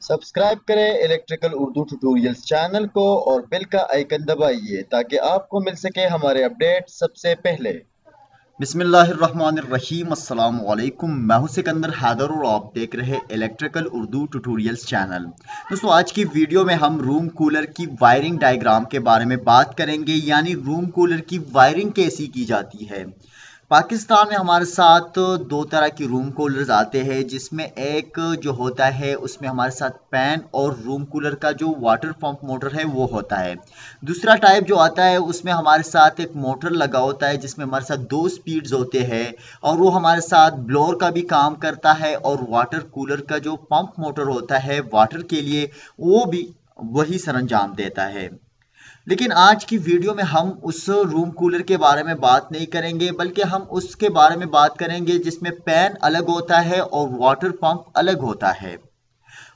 Subscribe करें electrical Urdu tutorials channel को और बेल का आइकन दबाइए ताकि आपको मिल सके हमारे अपडेट सबसे पहले। बिस्मिल्लाहिर्रहमानिर्रहीम अस्सलाम वालेकुम। मैं हूं सिकंदर हैदर और आप देख रहे हैं इलेक्ट्रिकल उर्दू ट्यूटोरियल्स चैनल। दोस्तों, आज की वीडियो में हम रूम कूलर की वायरिंग डायग्राम के बारे में बात करेंगे, यानी रूम कूलर की वायरिंग कैसी की जाती है। पाकिस्तान में हमारे साथ दो तरह की रूम कूलर्स आते हैं, जिसमें एक जो होता है उसमें हमारे साथ फैन और रूम कूलर का जो वाटर पंप मोटर है वो होता है। दूसरा टाइप जो आता है उसमें हमारे साथ एक मोटर लगा होता है, जिसमें हमारे साथ दो स्पीड्स होते हैं और वो हमारे साथ ब्लोअर का भी काम करता है और वाटर कूलर का जो पंप मोटर होता है वाटर के लिए वो भी वही सरंजाम देता है। लेकिन आज की वीडियो में हम उस रूम कूलर के बारे में बात नहीं करेंगे, बल्कि हम उसके बारे में बात करेंगे जिसमें फैन अलग होता है और वाटर पंप अलग होता है।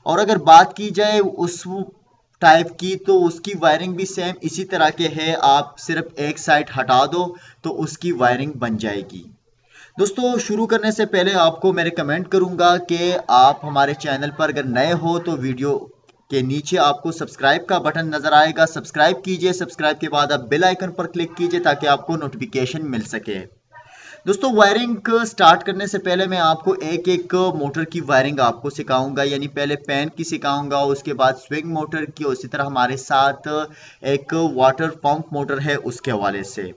और अगर बात की जाए उस टाइप की, तो उसकी वायरिंग भी सेम इसी तरह के है। आप सिर्फ एक साइड हटा दो तो उसकी वायरिंग बन जाएगी। दोस्तों, शुरू करने से पहले आपको मैं रिकमेंड करूंगा कि आप हमारे चैनल पर अगर नए हो तो वीडियो के नीचे आपको सब्सक्राइब का बटन नजर आएगा, सब्सक्राइब कीजिए। सब्सक्राइब के बाद आप बेल आइकन पर क्लिक कीजिए ताकि आपको नोटिफिकेशन मिल सके। दोस्तों, वायरिंग स्टार्ट करने से पहले मैं आपको एक एक मोटर की वायरिंग आपको सिखाऊंगा, यानी पहले फैन की सिखाऊंगा, उसके बाद स्विंग मोटर की, उसी तरह हमारे साथ एक वाटर पंप मोटर है उसके हवाले से।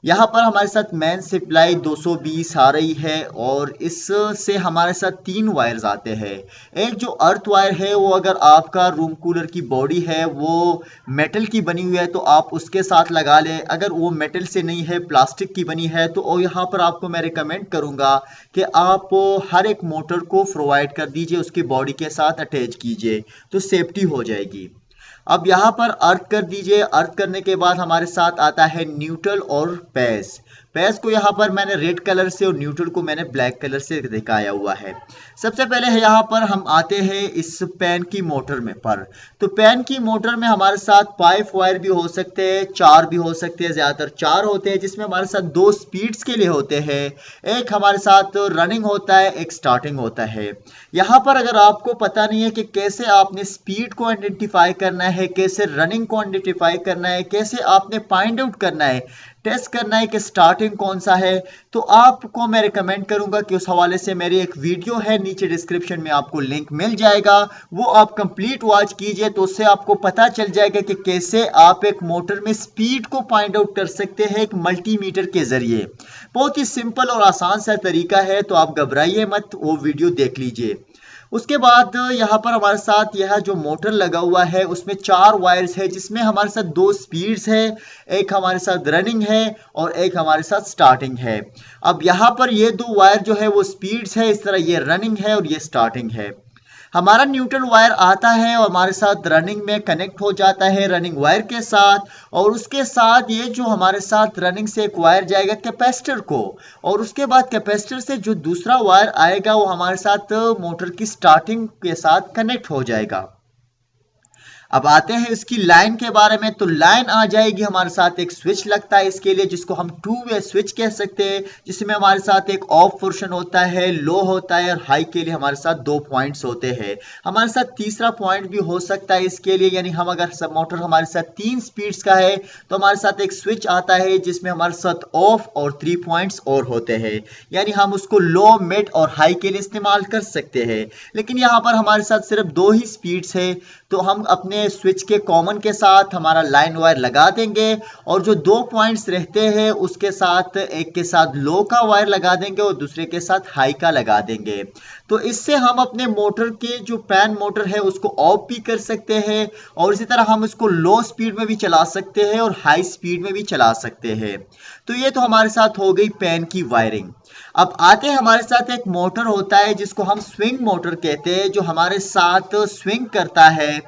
यहाँ पर हमारे साथ मेन सप्लाई 220 आ रही है और इससे हमारे साथ तीन वायर्स आते हैं। एक जो अर्थ वायर है वो, अगर आपका रूम कूलर की बॉडी है वो मेटल की बनी हुई है तो आप उसके साथ लगा लें। अगर वो मेटल से नहीं है, प्लास्टिक की बनी है, तो यहाँ पर आपको मैं रिकमेंड करूँगा कि आप हर एक मोटर को प्रोवाइड कर दीजिए, उसकी बॉडी के साथ अटैच कीजिए तो सेफ्टी हो जाएगी। अब यहाँ पर अर्थ कर दीजिए। अर्थ करने के बाद हमारे साथ आता है न्यूट्रल और पेस। पेस को यहाँ पर मैंने रेड कलर से और न्यूट्रल को मैंने ब्लैक कलर से दिखाया हुआ है। सबसे पहले है यहाँ पर हम आते हैं इस पैन की मोटर में पर। तो पैन की मोटर में हमारे साथ 5 वायर भी हो सकते हैं, 4 भी हो सकते हैं, ज्यादातर 4 होते हैं, जिसमें हमारे साथ दो स्पीड्स के लिए होते हैं। एक हमारे साथ रनिंग होता है, एक स्टार्टिंग होता है। यहाँ पर अगर आपको पता नहीं है कि कैसे आपने स्पीड को आइडेंटिफाई करना है, कैसे रनिंग को आइडेंटिफाई करना है, कैसे आपने फाइंड आउट करना है, टेस्ट करना है कि स्टार्टिंग कौन सा है, तो आपको मैं रिकमेंड करूंगा कि उस हवाले से मेरी एक वीडियो है, नीचे डिस्क्रिप्शन में आपको लिंक मिल जाएगा, वो आप कंप्लीट वॉच कीजिए तो उससे आपको पता चल जाएगा कि कैसे आप एक मोटर में स्पीड को फाइंड आउट कर सकते हैं एक मल्टीमीटर के जरिए। बहुत ही सिंपल और आसान सा तरीका है, तो आप घबराइए मत, वो वीडियो देख लीजिए। उसके बाद यहाँ पर हमारे साथ यह जो मोटर लगा हुआ है उसमें 4 वायर्स है, जिसमें हमारे साथ दो स्पीड्स है, एक हमारे साथ रनिंग है और एक हमारे साथ स्टार्टिंग है। अब यहाँ पर ये दो वायर जो है वो स्पीड्स है, इस तरह ये रनिंग है और ये स्टार्टिंग है। हमारा न्यूट्रल वायर आता है और हमारे साथ रनिंग में कनेक्ट हो जाता है रनिंग वायर के साथ, और उसके साथ ये जो हमारे साथ रनिंग से एक वायर जाएगा कैपेसिटर को, और उसके बाद कैपेसिटर से जो दूसरा वायर आएगा वो हमारे साथ मोटर की स्टार्टिंग के साथ कनेक्ट हो जाएगा। अब आते हैं इसकी लाइन के बारे में। तो लाइन आ जाएगी, हमारे साथ एक स्विच लगता है इसके लिए, जिसको हम टू वे स्विच कह सकते हैं, जिसमें हमारे साथ एक ऑफ पोर्शन होता है, लो होता है और हाई के लिए हमारे साथ 2 पॉइंट्स होते हैं। हमारे साथ तीसरा पॉइंट भी हो सकता है इसके लिए, यानी हम अगर सब मोटर हमारे साथ 3 स्पीड्स का है तो हमारे साथ एक स्विच आता है जिसमें हमारे साथ ऑफ और 3 पॉइंट्स और होते हैं, यानी हम उसको लो, मिड और हाई के लिए इस्तेमाल कर सकते हैं। लेकिन यहाँ पर हमारे साथ सिर्फ 2 ही स्पीड्स है, तो हम अपने स्विच के कॉमन के साथ हमारा लाइन वायर लगा देंगे और जो 2 पॉइंट्स रहते हैं उसके साथ एक के साथ लो का वायर लगा देंगे और दूसरे के साथ हाई का लगा देंगे। तो इससे हम अपने मोटर के जो फैन मोटर है उसको ऑफ भी कर सकते हैं और इसी तरह हम इसको लो स्पीड में भी चला सकते हैं और हाई स्पीड में भी चला सकते हैं। तो ये तो हमारे साथ हो गई फैन की वायरिंग। अब आते हैं, हमारे साथ एक मोटर होता है जिसको हम स्विंग मोटर कहते हैं, जो हमारे साथ स्विंग करता है।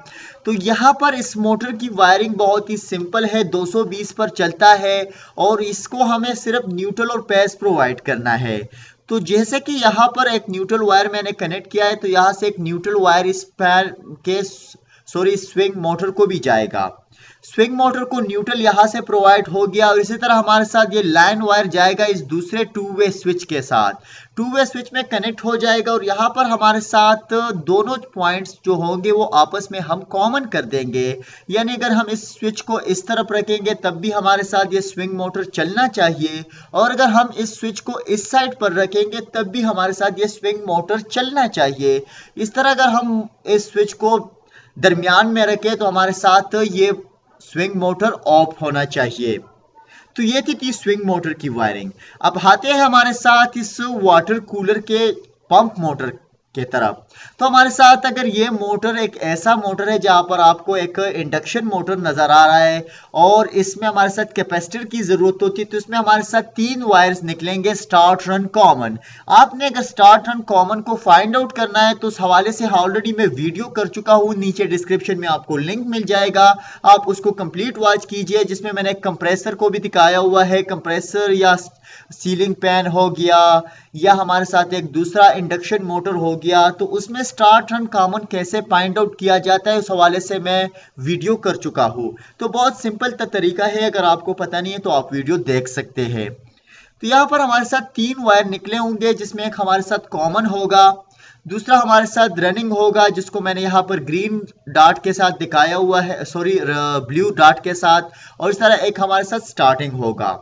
तो यहाँ पर इस मोटर की वायरिंग बहुत ही सिंपल है, 220 पर चलता है और इसको हमें सिर्फ न्यूट्रल और पेस प्रोवाइड करना है। तो जैसे कि यहाँ पर एक न्यूट्रल वायर मैंने कनेक्ट किया है, तो यहाँ से एक न्यूट्रल वायर इस पैर के सॉरी स्विंग मोटर को भी जाएगा। स्विंग मोटर को न्यूट्रल यहां से प्रोवाइड हो गया और इसी तरह हमारे साथ ये लाइन वायर जाएगा इस दूसरे टू वे स्विच के साथ, टू वे स्विच में कनेक्ट हो जाएगा और यहाँ पर हमारे साथ दोनों पॉइंट्स जो होंगे वो आपस में हम कॉमन कर देंगे। यानी अगर हम इस स्विच को इस तरफ रखेंगे तब भी हमारे साथ ये स्विंग मोटर चलना चाहिए और अगर हम इस स्विच को इस साइड पर रखेंगे तब भी हमारे साथ ये स्विंग मोटर चलना चाहिए। इस तरह अगर हम इस स्विच को दरमियान में रखें तो हमारे साथ ये स्विंग मोटर ऑफ होना चाहिए। तो ये थी स्विंग मोटर की वायरिंग। अब आते हैं हमारे साथ इस वाटर कूलर के पंप मोटर के तरफ। तो हमारे साथ अगर ये मोटर एक ऐसा मोटर है जहां पर आपको एक इंडक्शन मोटर नजर आ रहा है और इसमें हमारे साथ कैपेसिटर की जरूरत होती है, तो इसमें हमारे साथ 3 वायर्स निकलेंगे स्टार्ट रन कॉमन। आपने अगर स्टार्ट रन कॉमन को फाइंड आउट करना है तो उस हवाले से ऑलरेडी मैं वीडियो कर चुका हूं, नीचे डिस्क्रिप्शन में आपको लिंक मिल जाएगा, आप उसको कंप्लीट वॉच कीजिए, जिसमें मैंने कंप्रेसर को भी दिखाया हुआ है। कंप्रेसर या सीलिंग फैन हो गया या हमारे साथ एक दूसरा इंडक्शन मोटर हो गया, तो उसमें स्टार्ट रन कॉमन कैसे फाइंड आउट किया जाता है उस हवाले से मैं वीडियो कर चुका हूं। तो बहुत सिंपल तरीका है, अगर आपको पता नहीं है तो आप वीडियो देख सकते हैं। तो यहाँ पर हमारे साथ 3 वायर निकले होंगे जिसमें एक हमारे साथ कॉमन होगा, दूसरा हमारे साथ रनिंग होगा जिसको मैंने यहाँ पर ग्रीन डॉट के साथ दिखाया हुआ है, सॉरी ब्लू डॉट के साथ, और इस तरह एक हमारे साथ स्टार्टिंग होगा।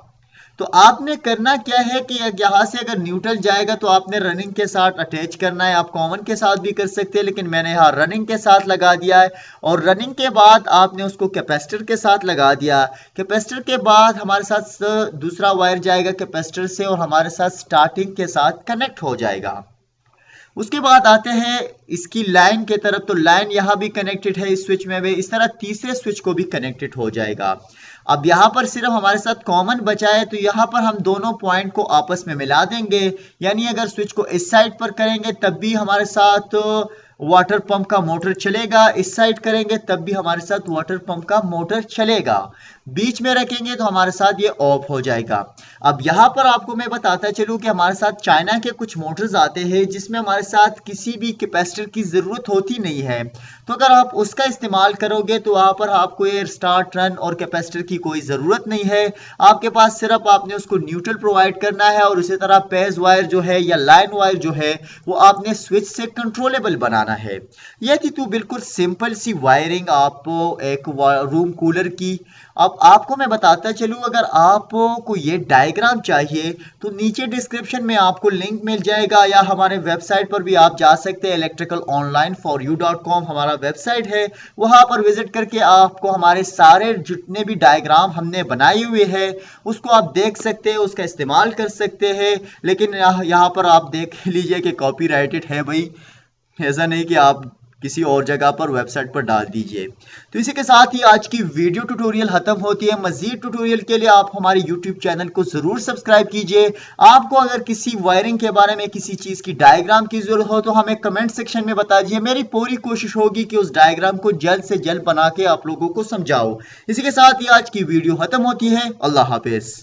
तो आपने करना क्या है कि यहाँ से अगर न्यूट्रल जाएगा तो आपने रनिंग के साथ अटैच करना है। आप कॉमन के साथ भी कर सकते हैं लेकिन मैंने यहाँ रनिंग के साथ लगा दिया है और रनिंग के बाद आपने उसको कैपेसिटर के साथ लगा दिया। कैपेसिटर के बाद हमारे साथ दूसरा वायर जाएगा कैपेसिटर से और हमारे साथ स्टार्टिंग के साथ कनेक्ट हो जाएगा। उसके बाद आते हैं इसकी लाइन के तरफ, तो लाइन यहाँ भी कनेक्टेड है इस स्विच में भी, इस तरह तीसरे स्विच को भी कनेक्टेड हो जाएगा। अब यहाँ पर सिर्फ हमारे साथ कॉमन बचा है तो यहाँ पर हम दोनों पॉइंट को आपस में मिला देंगे। यानी अगर स्विच को इस साइड पर करेंगे तब भी हमारे साथ वाटर पंप का मोटर चलेगा, इस साइड करेंगे तब भी हमारे साथ वाटर पंप का मोटर चलेगा, बीच में रखेंगे तो हमारे साथ ये ऑफ हो जाएगा। अब यहाँ पर आपको मैं बताता चलूं कि हमारे साथ चाइना के कुछ मोटर्स आते हैं जिसमें हमारे साथ किसी भी कैपेसिटर की जरूरत होती नहीं है, तो अगर आप उसका इस्तेमाल करोगे तो वहां पर आपको ये स्टार्ट रन और कैपेसिटर की कोई जरूरत नहीं है। आपके पास सिर्फ आपने उसको न्यूट्रल प्रोवाइड करना है और उसी तरह पेज वायर जो है या लाइन वायर जो है वो आपने स्विच से कंट्रोलेबल बनाना है। यह थी तो बिल्कुल सिंपल सी वायरिंग आप एक रूम कूलर की। अब आपको मैं बताता चलूं, अगर आपको ये डायग्राम चाहिए तो नीचे डिस्क्रिप्शन में आपको लिंक मिल जाएगा या हमारे वेबसाइट पर भी आप जा सकते हैं, electrical-online-for-you.com हमारा वेबसाइट है, वहां पर विजिट करके आपको हमारे सारे जितने भी डायग्राम हमने बनाए हुए हैं उसको आप देख सकते हैं, उसका इस्तेमाल कर सकते हैं। लेकिन यहाँ पर आप देख लीजिए कि कॉपीराइटेड है भाई, ऐसा नहीं कि आप किसी और जगह पर वेबसाइट पर डाल दीजिए। तो इसी के साथ ही आज की वीडियो ट्यूटोरियल खत्म होती है। मजीद ट्यूटोरियल के लिए आप हमारे यूट्यूब चैनल को जरूर सब्सक्राइब कीजिए। आपको अगर किसी वायरिंग के बारे में किसी चीज की डायग्राम की जरूरत हो तो हमें कमेंट सेक्शन में बता दीजिए, मेरी पूरी कोशिश होगी कि उस डायग्राम को जल्द से जल्द बना के आप लोगों को समझाओ। इसी के साथ ही आज की वीडियो खत्म होती है। अल्लाह हाफिज।